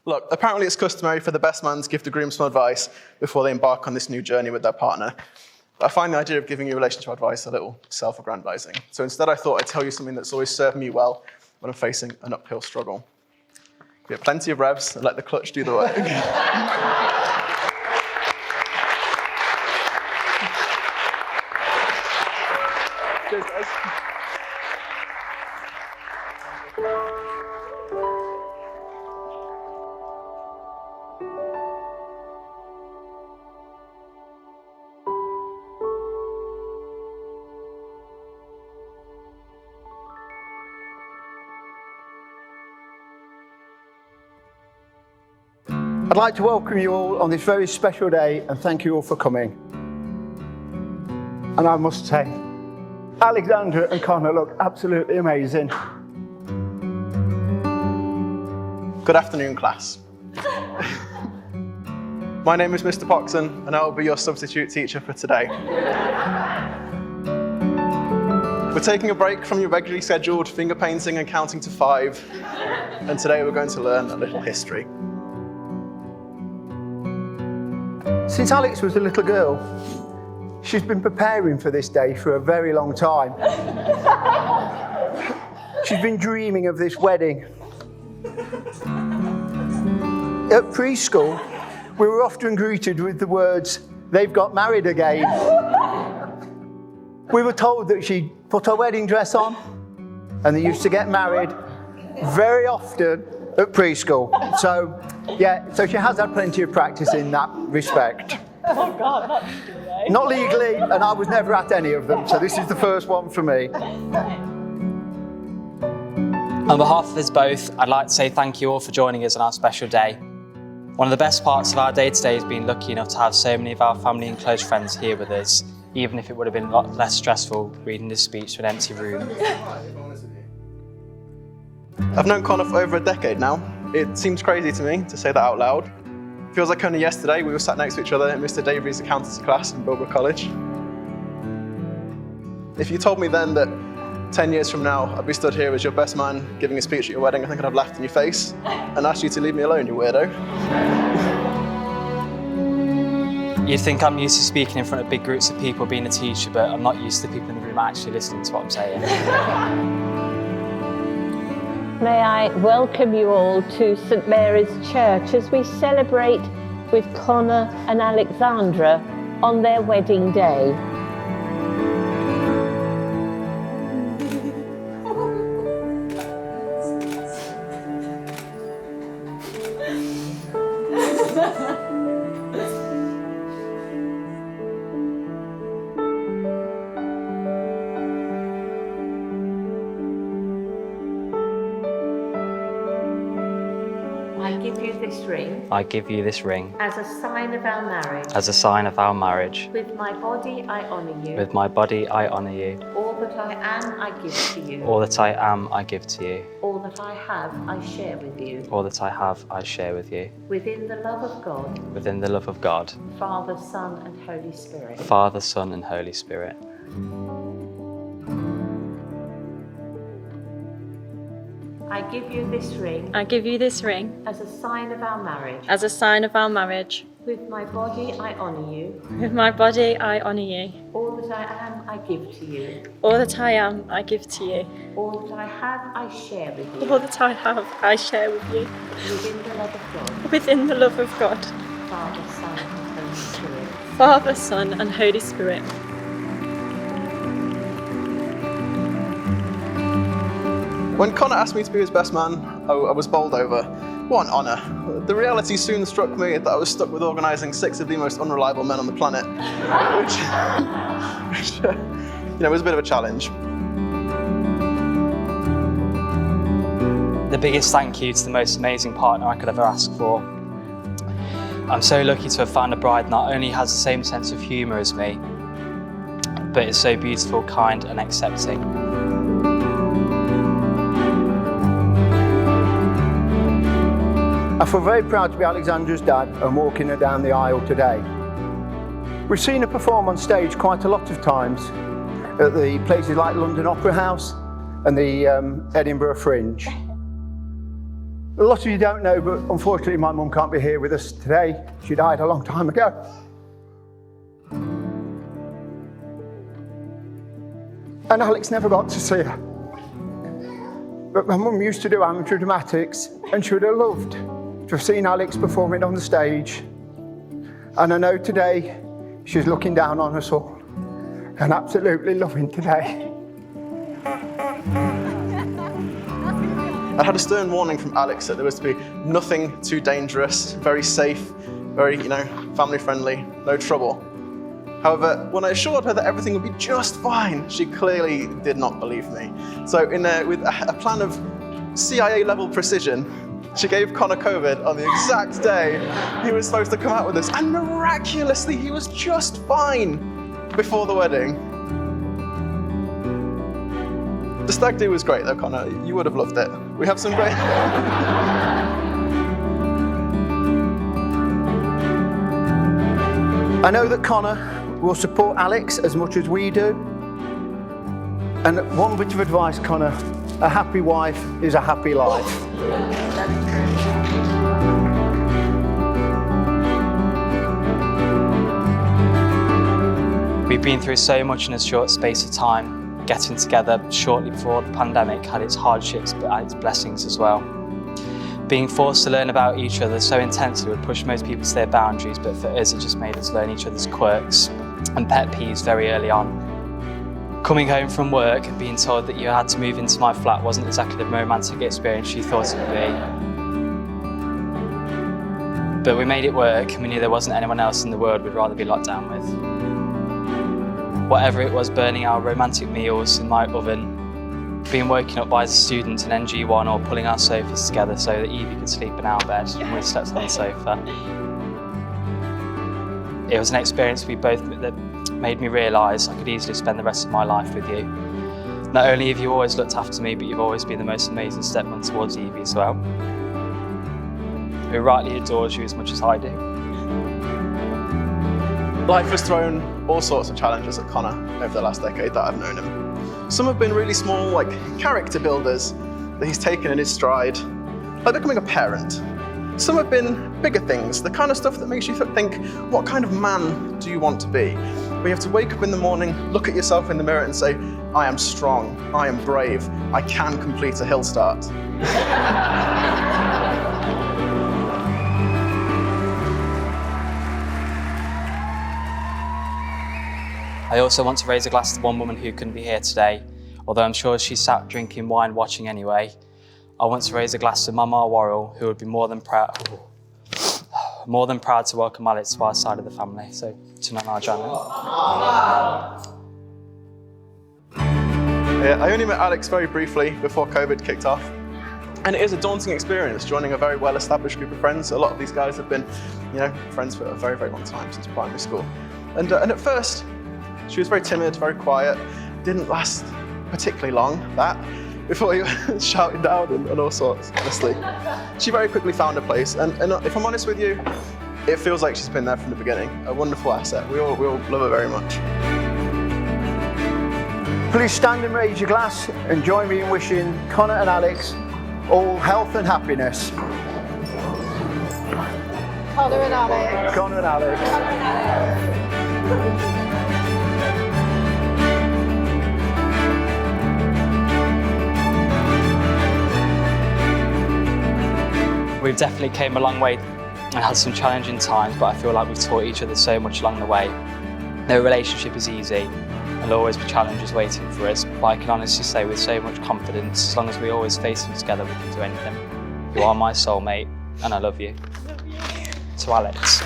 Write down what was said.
Look, apparently it's customary for the best man to give the groom some advice before they embark on this new journey with their partner. But I find the idea of giving you relationship advice a little self-aggrandizing. So instead I thought I'd tell you something that's always served me well when I'm facing an uphill struggle. Get plenty of revs and let the clutch do the work. Cheers, guys. I'd like to welcome you all on this very special day and thank you all for coming. And I must say, Alexandra and Connor look absolutely amazing. Good afternoon, class. My name is Mr. Poxon and I will be your substitute teacher for today. We're taking a break from your regularly scheduled finger painting and counting to 5, and today we're going to learn a little history. Since Alex was a little girl, she's been preparing for this day for a very long time. She's been dreaming of this wedding. At preschool, we were often greeted with the words, "They've got married again." We were told that she'd put her wedding dress on, and they used to get married very often at preschool. So she has had plenty of practice in that respect. Oh God, not legally. Not legally, and I was never at any of them, so this is the first one for me. On behalf of us both, I'd like to say thank you all for joining us on our special day. One of the best parts of our day today has been lucky enough to have so many of our family and close friends here with us, even if it would have been a lot less stressful reading this speech to an empty room. I've known Connor for over a decade now. It seems crazy to me to say that out loud. Feels like only yesterday we were sat next to each other in Mr. Davies' accountancy class in Bilbrook College. If you told me then that 10 years from now I'd be stood here as your best man giving a speech at your wedding, I think I'd have laughed in your face and asked you to leave me alone, you weirdo. You'd think I'm used to speaking in front of big groups of people being a teacher, but I'm not used to people in the room actually listening to what I'm saying. May I welcome you all to St Mary's Church as we celebrate with Connor and Alexandra on their wedding day. I give you this ring. I give you this ring. As a sign of our marriage. As a sign of our marriage. With my body I honour you. With my body I honour you. All that I am I give to you. All that I am I give to you. All that I have I share with you. All that I have I share with you. Within the love of God. Within the love of God. Father, Son and Holy Spirit. Father, Son and Holy Spirit. I give you this ring. I give you this ring. As a sign of our marriage. As a sign of our marriage. With my body I honour you. With my body I honour you. All that I am I give to you. All that I am I give to you. All that I have I share with you. All that I have I share with you. Within the love of God. Within the love of God. Father, Son and Holy Spirit. Father, Son and Holy Spirit. When Connor asked me to be his best man, I was bowled over. What an honour. The reality soon struck me that I was stuck with organising 6 of the most unreliable men on the planet, which was a bit of a challenge. The biggest thank you to the most amazing partner I could ever ask for. I'm so lucky to have found a bride that not only has the same sense of humour as me, but is so beautiful, kind and accepting. I feel very proud to be Alexandra's dad and walking her down the aisle today. We've seen her perform on stage quite a lot of times at the places like London Opera House and the Edinburgh Fringe. Our favourite part to be Alexandra's dad and walking her down the aisle today. We've seen her perform on stage quite a lot of times at the places like London Opera House and the Edinburgh Fringe. Our favourite part to be Alexandra's dad and walking her down the aisle today. We've seen her perform on stage quite a lot of times at the places like London Opera House and the Edinburgh Fringe. A lot of you don't know, but unfortunately my mum can't be here with us today. She died a long time ago. And Alex never got to see her. But my mum used to do amateur dramatics, and she would have loved to have seen Alex performing on the stage. And I know today she's looking down on us all and absolutely loving today. I had a stern warning from Alex that there was to be nothing too dangerous, very safe, very, family friendly, no trouble. However, when I assured her that everything would be just fine, she clearly did not believe me. So with a plan of CIA-level precision, she gave Connor COVID on the exact day he was supposed to come out with us, and miraculously he was just fine before the wedding. The stag do was great though, Connor. You would have loved it. We have some great... I know that Connor will support Alex as much as we do. And one bit of advice, Connor, a happy wife is a happy life. We've been through so much in a short space of time. Getting together shortly before the pandemic had its hardships but had its blessings as well. Being forced to learn about each other so intensely would push most people to their boundaries, but for us it just made us learn each other's quirks and pet peeves very early on. Coming home from work and being told that you had to move into my flat wasn't exactly the romantic experience you thought it would be. But we made it work, and we knew there wasn't anyone else in the world we'd rather be locked down with. Whatever it was, burning our romantic meals in my oven, being woken up by the students in NG1, or pulling our sofas together so that Evie could sleep in our bed and we slept on the sofa. It was an experience that made me realise I could easily spend the rest of my life with you. Not only have you always looked after me, but you've always been the most amazing stepmom towards Evie as well, who rightly adores you as much as I do. Life has thrown all sorts of challenges at Connor over the last decade that I've known him. Some have been really small, like character builders that he's taken in his stride, like becoming a parent. Some have been bigger things, the kind of stuff that makes you think, what kind of man do you want to be? Where you have to wake up in the morning, look at yourself in the mirror and say, I am strong, I am brave, I can complete a hill start. I also want to raise a glass to one woman who couldn't be here today, although I'm sure she sat drinking wine watching anyway. I want to raise a glass to Mama Worrell, who would be more than proud to welcome Alex to our side of the family. So, to Nana Janet. Yeah, I only met Alex very briefly before COVID kicked off. And it is a daunting experience joining a very well-established group of friends. A lot of these guys have been, friends for a very, very long time, since primary school. And at first, she was very timid, very quiet, didn't last particularly long, before you shouting down and all sorts, honestly. She very quickly found a place, and if I'm honest with you, it feels like she's been there from the beginning. A wonderful asset. We all love her very much. Please stand and raise your glass and join me in wishing Connor and Alex all health and happiness. Connor and Alex. Connor and Alex. We've definitely came a long way and had some challenging times, but I feel like we've taught each other so much along the way. No relationship is easy, and there'll always be challenges waiting for us, but I can honestly say with so much confidence, as long as we always face them together, we can do anything. You are my soulmate, and I love you. To Alex.